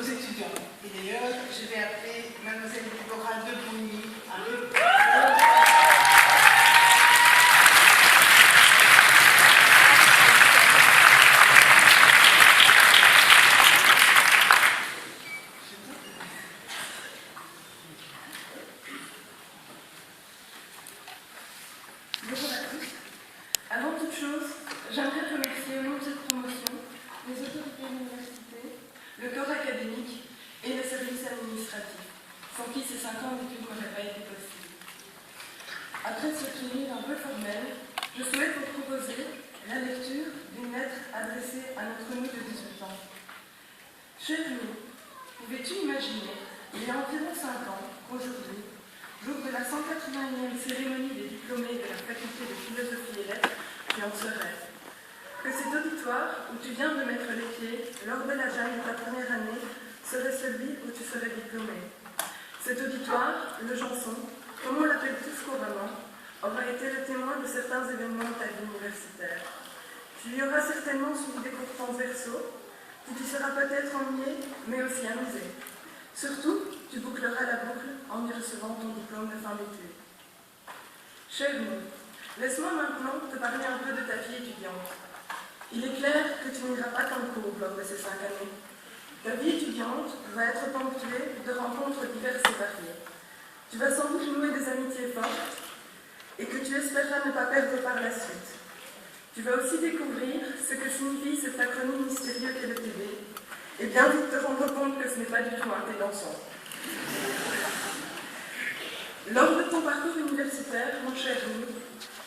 nos étudiants. Et d'ailleurs, je vais appeler Mademoiselle Déborah Debrogny à Bonjour à tous. Avant toute chose, j'aimerais remercier au nom de cette promotion les autorités de l'université, le corps académique et le service administratif, sans qui ces 5 ans d'études n'auraient pas été possibles. Après cette réunion un peu formelle, je souhaite vous proposer la lecture d'une lettre adressée à notre nous de 18 ans. Cher nous, pouvais-tu imaginer, il y a environ 5 ans, qu'aujourd'hui, jour de la 181e cérémonie des diplômés de la faculté de philosophie et lettres, qui en serait, que cet auditoire où tu viens de mettre les pieds lors de la jeune de ta première année serait celui où tu serais diplômé. Cet auditoire, le Janson, comme on l'appelle tous couramment, aura été le témoin de certains événements de ta vie universitaire. Tu y auras certainement suivi des cours transversaux, qui t'y sera peut-être ennuyé, mais aussi amusé. Surtout, tu boucleras la boucle en y recevant ton diplôme de fin d'études. Cher nous, laisse-moi maintenant te parler un peu de ta vie étudiante. Il est clair que tu n'iras pas qu'en cours lors de ces 5 années. Ta vie étudiante va être ponctuée de rencontres diverses et variées. Tu vas sans doute nouer des amitiés fortes et que tu espéreras ne pas perdre par la suite. Tu vas aussi découvrir ce que signifie cet acronyme mystérieux qu'est le TD et bien vite te rendre compte que ce n'est pas du tout un télençon. Lors de ton parcours universitaire, mon cher Louis,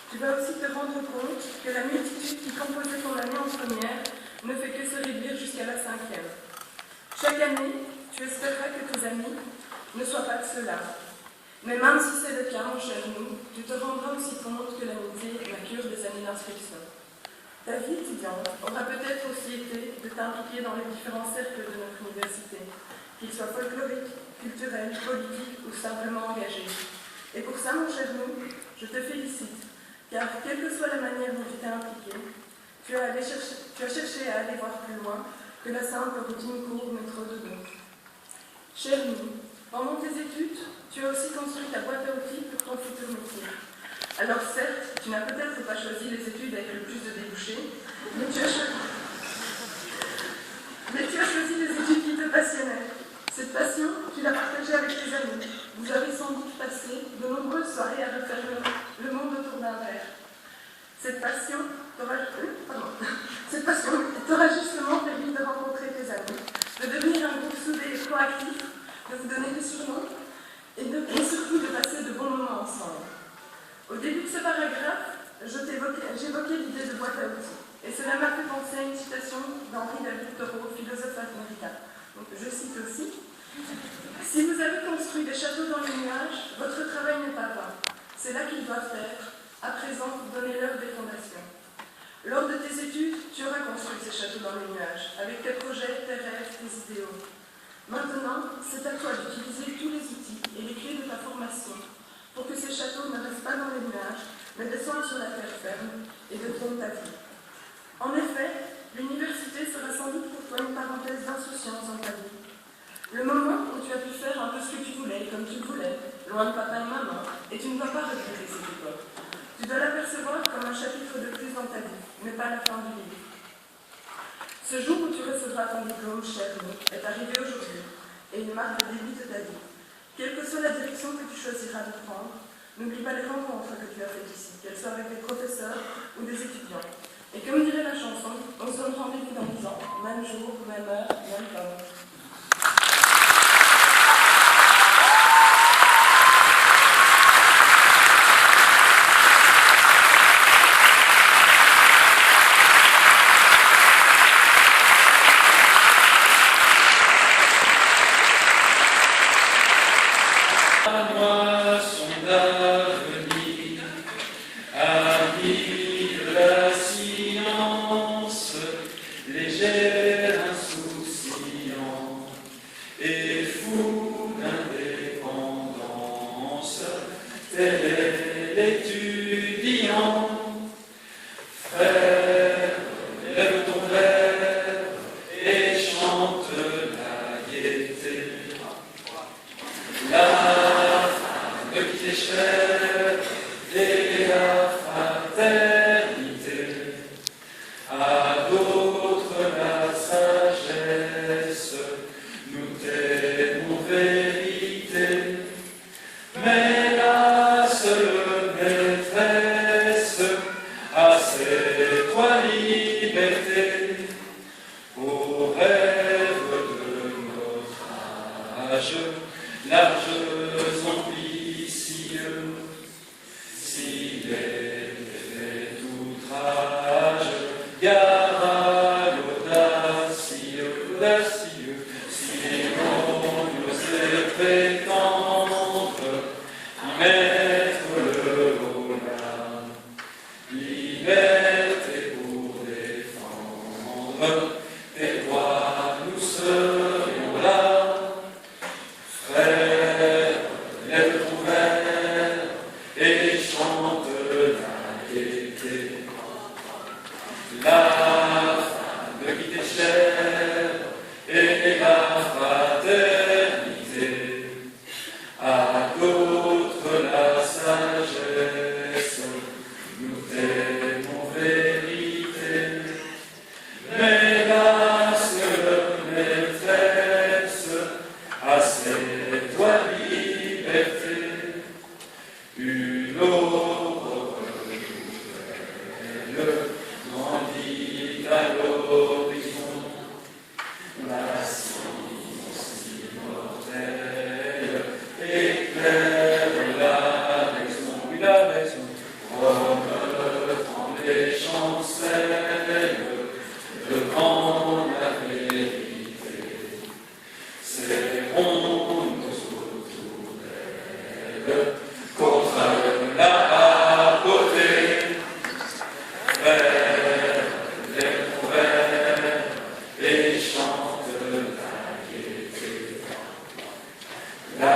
tu vas aussi te rendre compte que la multitude qui composait ton année en première ne fait que se réduire jusqu'à la 5e. Chaque année, tu espéreras que tes amis ne soient pas de ceux-là. Mais même si c'est le cas, mon cher Louis, tu te rendras aussi compte que l'amitié est la cure des années d'instruction. Ta vie étudiante aura peut-être aussi été de t'impliquer dans les différents cercles de notre université, qu'ils soient folkloriques, culturels, politiques ou simplement engagés. Et pour ça, mon cher nous, je te félicite, car quelle que soit la manière dont tu t'es impliqué, tu as cherché à aller voir plus loin que la simple routine cours métro de dos. Cher nous, pendant tes études, tu as aussi construit ta boîte à outils pour ton futur métier. Alors certes, tu n'as peut-être pas choisi les études avec le plus de débouchés, mais tu as choisi les études qui te passionnaient. Cette passion, tu l'as partagée avec tes amis. Vous avez sans doute passé de nombreuses soirées à refaire le monde autour d'un verre. Cette passion t'aura justement permis de rencontrer tes amis, de devenir un groupe soudé et proactif, de vous donner des surnoms et surtout de passer de bons moments ensemble. Au début de ce paragraphe, j'évoquais l'idée de boîte à outils, et cela m'a fait penser à une citation d'Henri David Thoreau, philosophe américain. Donc, je cite aussi: « Si vous avez construit des châteaux dans les nuages, votre travail n'est pas vain. C'est là qu'ils doivent être. À présent, donnez-leur des fondations. » Lors de tes études, tu auras construit ces châteaux dans les nuages, avec tes projets, tes rêves, tes idéaux. Maintenant, c'est à toi d'utiliser tous les outils et les clés de ta formation pour que ces châteaux ne restent pas dans les nuages, mais descendent sur la terre ferme et deviennent ta vie. En effet, l'université sera sans doute pour toi une parenthèse d'insouciance dans ta vie. Le moment où tu as pu faire un peu ce que tu voulais, comme tu le voulais, loin de papa et maman, et tu ne vas pas regretter cette époque. Tu dois l'apercevoir comme un chapitre de plus dans ta vie, mais pas la fin du livre. Ce jour où tu recevras ton diplôme, cher nous, est arrivé aujourd'hui, et il marque le début de ta vie. Quelle que soit la direction que tu choisiras de prendre, n'oublie pas les rencontres que tu as faites ici, qu'elles soient avec des professeurs ou des étudiants. Et comme dirait la chanson, on se donne rendez-vous dans 10 ans, même jour, même heure, même temps. Lève ton verre et chante la gaieté. large omblicieux, s'il est fait outrage, gare à l'audacieux, si l'on n'osait prétendre y mettre le haut-là, liberté pour défendre tes droits, nous serions là. Frères, lève ton verre et chante la gaieté. La femme qui t'est chère et la fraternité. À d'autres la sagesse, nous t'aimons vérité. Mais hélas, maîtresse, à cette toi liberté, une aurore nouvelle grandit à l'horizon, la science immortelle éclaire la raison, oui la raison, Rome tremblait chancelle devant la vérité. Serrons-nous autour d'elle contre la beauté. Frères, lève ton verre et chante la gaieté. La